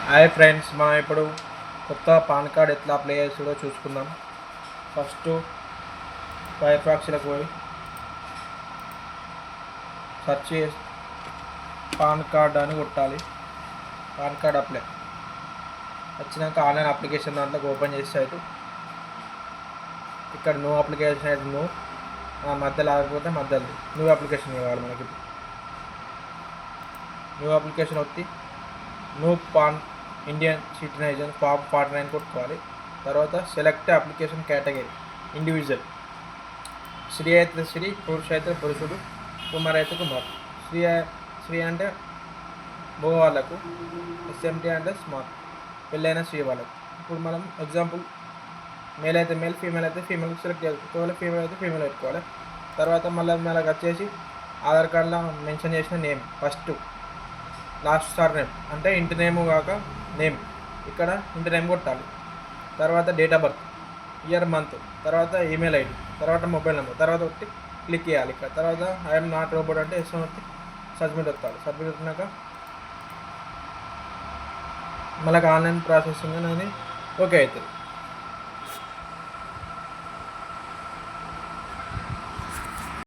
Hi friends, మనం ఇప్పుడు కొత్త పాన్ కార్డ్ ఎట్లా అప్లై చేస్తుందో చూసుకుందాం. ఫస్ట్ ఫైర్ ఫాక్స్లోకి పోయి సెర్చ్ చేసి పాన్ కార్డ్ అని కొట్టాలి. పాన్ కార్డ్ అప్లై వచ్చినాక ఆన్లైన్ అప్లికేషన్ దాంట్లో ఓపెన్ చేసి సైట్ ఇక్కడ న్యూ అప్లికేషన్ అయితే మధ్యలో ఆగిపోతే మధ్యలో న్యూ అప్లికేషన్ కావాలి. మనకి న్యూ అప్లికేషన్ వచ్చి new PAN Indian citizen form 49 కొట్టుకోవాలి. తర్వాత సెలెక్ట్ అప్లికేషన్ కేటగిరీ ఇండివిజువల్. స్త్రీ అయితే స్త్రీ, పురుషు అయితే పురుషుడు, కుమార్ అయితే కుమార్. స్త్రీ అంటే మగవాళ్ళకు, ఎస్ఎంటీ అంటే స్మార్ట్, పెళ్ళైన స్త్రీ వాళ్ళకు. ఇప్పుడు మనం ఎగ్జాంపుల్ మేల్ అయితే మేల్, ఫీమేల్ అయితే ఫీమేల్ సెలెక్ట్ చేసుకోవాలి. ఫీమేల్ అయితే ఫీమేల్ పెట్టుకోవాలి. తర్వాత మళ్ళీ వచ్చేసి ఆధార్ కార్డులో మెన్షన్ చేసిన name first, last sir name అంటే ఇంటి నేమ్ కాక నేమ్, ఇక్కడ ఇంటి నేమ్ కొట్టాలి. తర్వాత date of birth, year, month, తర్వాత ఈమెయిల్ ఐడి, తర్వాత మొబైల్ నెంబర్, తర్వాత ఒకటి క్లిక్ చేయాలి. ఇక్కడ తర్వాత ఐఎమ్ నాట్ రోబోట్ అంటే ఎస్ ఒకటి సబ్మిట్ వస్తాడు. సబ్మిట్ వచ్చినాక మళ్ళీ ఆన్లైన్ ప్రాసెసింగ్ అనేది ఓకే అవుతుంది.